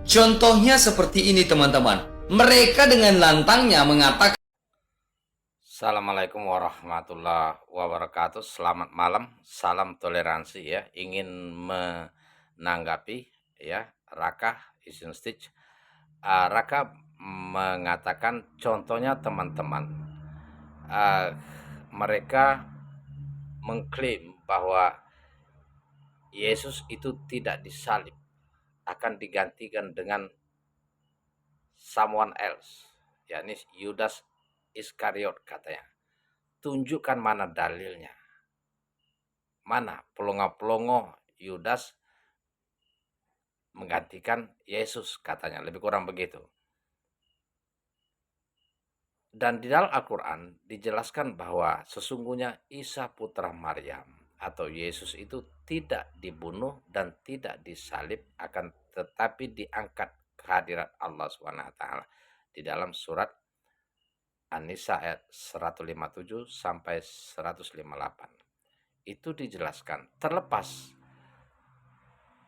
Contohnya seperti ini teman-teman. Mereka dengan lantangnya mengatakan, Assalamualaikum warahmatullahi wabarakatuh. Selamat malam, salam toleransi ya. Ingin menanggapi ya, Raka Isin Stitch. Raka mengatakan contohnya teman-teman, uh, mereka mengklaim bahwa Yesus itu tidak disalib, akan digantikan dengan someone else, yakni Yudas Iskariot katanya. Tunjukkan mana dalilnya. Mana pelongo-pelongo Yudas menggantikan Yesus katanya, lebih kurang begitu. Dan di dalam Al-Quran dijelaskan bahwa sesungguhnya Isa putra Maryam atau Yesus itu tidak dibunuh dan tidak disalib, akan tetapi diangkat kehadirat Allah SWT di dalam surat An-Nisa ayat 157 sampai 158. Itu dijelaskan, terlepas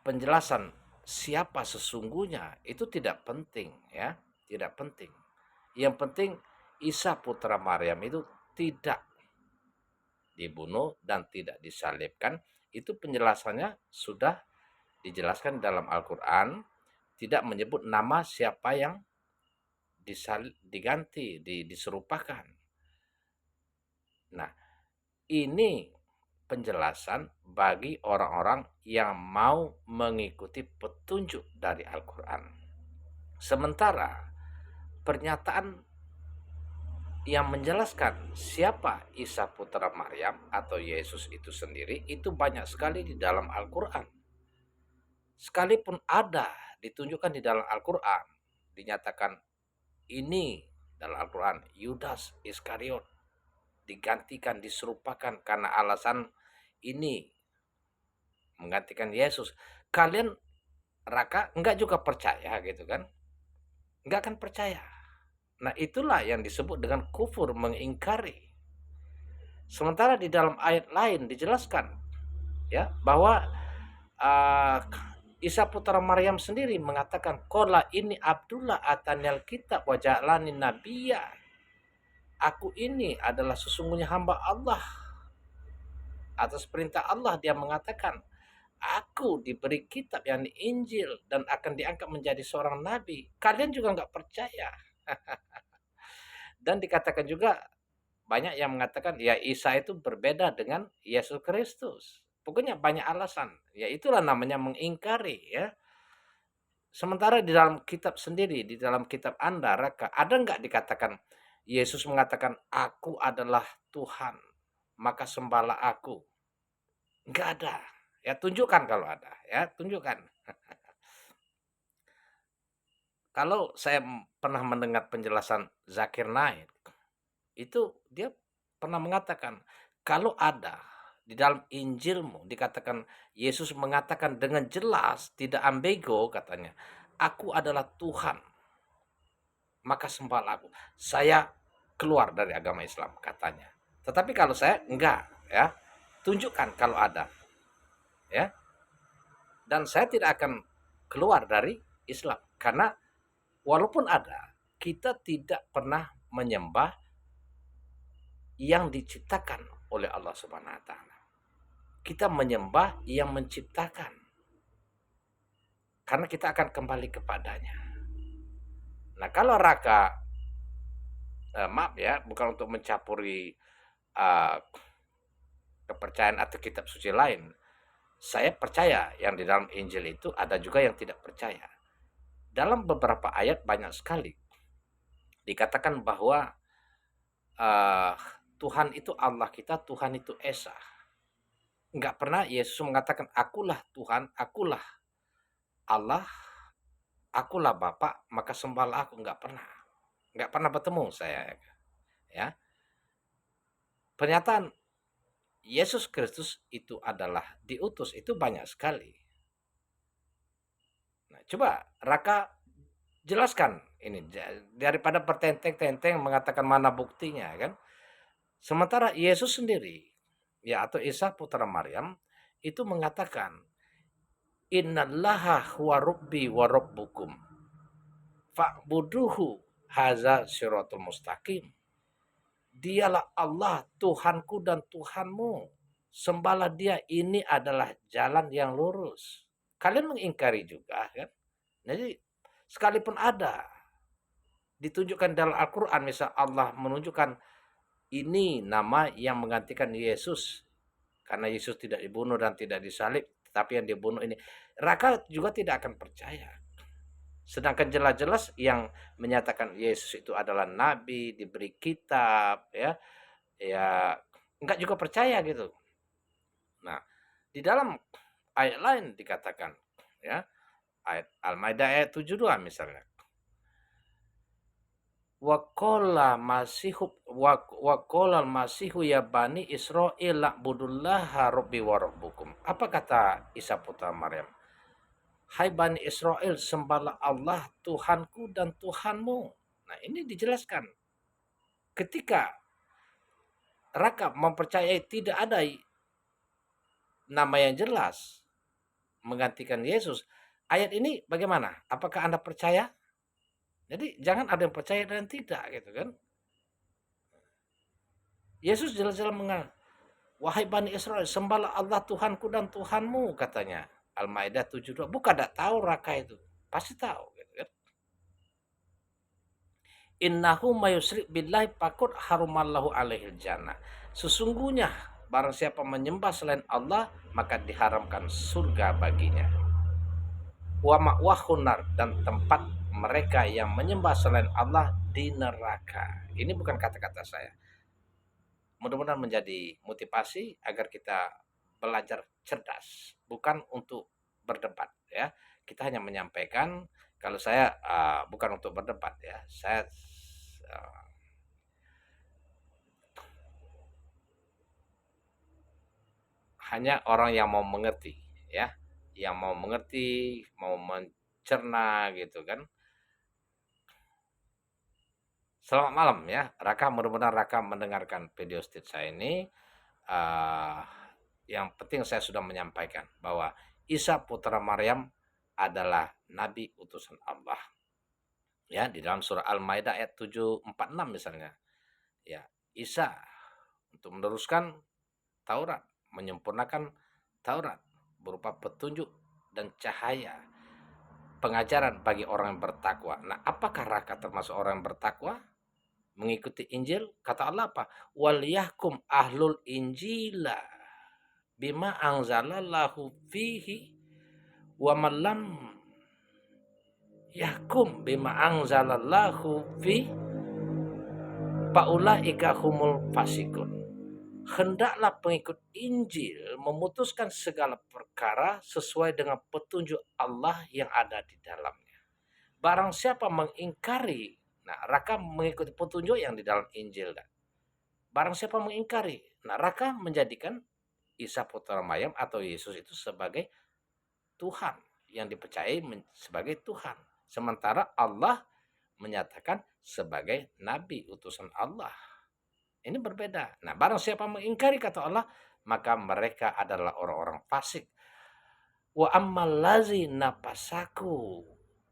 penjelasan siapa sesungguhnya itu tidak penting ya, tidak penting. Yang penting Isa putra Maryam itu tidak dibunuh dan tidak disalibkan. Itu penjelasannya sudah dijelaskan dalam Al-Qur'an, tidak menyebut nama siapa yang diganti, diserupakan. Nah, ini penjelasan bagi orang-orang yang mau mengikuti petunjuk dari Al-Quran. Sementara pernyataan yang menjelaskan siapa Isa putra Maryam atau Yesus itu sendiri itu banyak sekali di dalam Al-Quran. Sekalipun ada ditunjukkan di dalam Al-Quran, dinyatakan ini dalam Al-Quran Yudas Iskariot digantikan, diserupakan karena alasan ini menggantikan Yesus. Kalian Raka enggak juga percaya gitu kan? Enggak akan percaya. Nah, itulah yang disebut dengan kufur, mengingkari. Sementara di dalam ayat lain dijelaskan ya bahwa uh, Isa putra Maryam sendiri mengatakan qala ini Abdullah atanil kitab wa ja'alani nabiyya. Aku ini adalah sesungguhnya hamba Allah. Atas perintah Allah dia mengatakan, aku diberi kitab yang Injil dan akan diangkat menjadi seorang nabi. Kalian juga nggak percaya. Dan dikatakan juga banyak yang mengatakan ya Isa itu berbeda dengan Yesus Kristus. Pokoknya banyak alasan. Ya itulah namanya mengingkari ya. Sementara di dalam kitab sendiri, di dalam kitab Anda, Raka, ada nggak dikatakan Yesus mengatakan aku adalah Tuhan, maka sembahlah aku. Nggak ada. Ya tunjukkan kalau ada. Ya tunjukkan. Kalau saya pernah mendengar penjelasan Zakir Naik, itu dia pernah mengatakan, kalau ada di dalam Injilmu dikatakan Yesus mengatakan dengan jelas, tidak ambego katanya, aku adalah Tuhan, maka sembahlah aku. Saya keluar dari agama Islam katanya. Tetapi kalau saya enggak ya, tunjukkan kalau ada ya. Dan saya tidak akan keluar dari Islam karena walaupun ada, kita tidak pernah menyembah yang diciptakan oleh Allah Subhanahu wa taala. Kita menyembah yang menciptakan. Karena kita akan kembali kepadanya. Nah, kalau Raka maaf ya, bukan untuk mencampuri uh, kepercayaan atau kitab suci lain. Saya percaya yang di dalam Injil itu, ada juga yang tidak percaya. Dalam beberapa ayat banyak sekali dikatakan bahwa uh, Tuhan itu Allah kita, Tuhan itu Esa. Enggak pernah Yesus mengatakan akulah Tuhan, akulah Allah, akulah Bapa, maka sembahlah aku. Enggak pernah. Enggak pernah bertemu saya. Ya. Pernyataan Yesus Kristus itu adalah diutus itu banyak sekali. Nah, coba Raka jelaskan ini daripada pertenteng-tenteng mengatakan mana buktinya kan. Sementara Yesus sendiri ya atau Isa putra Maryam itu mengatakan innallaha huwa rabbi wa rabbukum. fa'buduhu haza siratul mustaqim. Dialah Allah Tuhanku dan Tuhanmu. Sembahlah dia, ini adalah jalan yang lurus. Kalian mengingkari juga kan? Jadi sekalipun ada ditunjukkan dalam Al-Quran, misal Allah menunjukkan ini nama yang menggantikan Yesus, karena Yesus tidak dibunuh dan tidak disalib, tetapi yang dibunuh ini, mereka juga tidak akan percaya. Sedangkan jelas-jelas yang menyatakan Yesus itu adalah nabi, diberi kitab, ya enggak juga percaya gitu. Nah, di dalam ayat lain dikatakan, ya, ayat Al-Maidah ayat 72 misalnya. Waqala masihu ya bani Israil la'budullaha rabbi wa rabbukum. Apa kata Isa putra Maryam? Hai Bani Israel, sembahlah Allah Tuhanku dan Tuhanmu. Nah, ini dijelaskan. Ketika Raka mempercayai tidak ada nama yang jelas menggantikan Yesus, ayat ini bagaimana? Apakah Anda percaya? Jadi jangan ada yang percaya dan tidak gitu kan. Yesus jelas-jelas mengatakan, wahai Bani Israel, sembahlah Allah Tuhanku dan Tuhanmu, katanya. Al-Maidah 72. Bukan tidak tahu Raka itu. Pasti tahu gitu kan. Innahu mayusrik billahi pakut harumallahu alaihil jannah. Sesungguhnya barang siapa menyembah selain Allah, maka diharamkan surga baginya. Wa ma'wahun nar, dan tempat mereka yang menyembah selain Allah di neraka. Ini bukan kata-kata saya. Mudah-mudahan menjadi motivasi agar kita belajar cerdas, bukan untuk berdebat ya. Kita hanya menyampaikan, kalau saya bukan untuk berdebat ya. Saya hanya orang yang mau mengerti ya, yang mau mengerti, mau mencerna gitu kan. Selamat malam ya, Raka. Mudah-mudahan Raka mendengarkan video state saya ini. Yang penting saya sudah menyampaikan bahwa Isa putra Maryam adalah nabi utusan Allah. Ya, di dalam surah Al-Maidah ayat 746 misalnya. Ya, Isa untuk meneruskan Taurat, menyempurnakan Taurat berupa petunjuk dan cahaya, pengajaran bagi orang yang bertakwa. Nah, apakah Raka termasuk orang yang bertakwa? Mengikuti Injil, kata Allah apa? Wal yahkum ahlul injila bima anzalallahu fihi wa man lam yahkum bima anzalallahu fi faulaika humul fasikun. Hendaklah pengikut Injil memutuskan segala perkara sesuai dengan petunjuk Allah yang ada di dalamnya. Barang siapa mengingkari, nah Raka mengikuti petunjuk yang di dalam Injil. Barang siapa mengingkari, nah Raka menjadikan Isa putra Maryam atau Yesus itu sebagai Tuhan, yang dipercayai sebagai Tuhan. Sementara Allah menyatakan sebagai nabi utusan Allah. Ini berbeda. Nah, barang siapa mengingkari kata Allah, maka mereka adalah orang-orang fasik. Wa ammal ladzina fasaku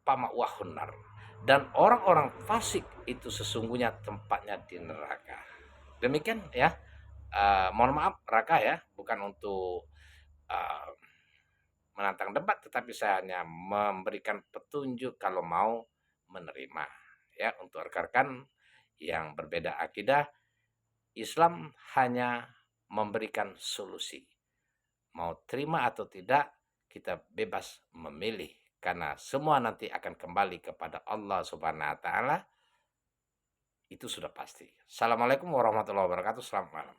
fama'wahunar. Dan orang-orang fasik itu sesungguhnya tempatnya di neraka. Demikian ya. Mohon maaf Raka ya, bukan untuk menantang debat, tetapi saya hanya memberikan petunjuk kalau mau menerima ya. Untuk rekan-rekan yang berbeda akidah, Islam hanya memberikan solusi. Mau terima atau tidak, kita bebas memilih, karena semua nanti akan kembali kepada Allah Subhanahu wa taala. Itu sudah pasti. Assalamualaikum warahmatullahi wabarakatuh. Selamat malam.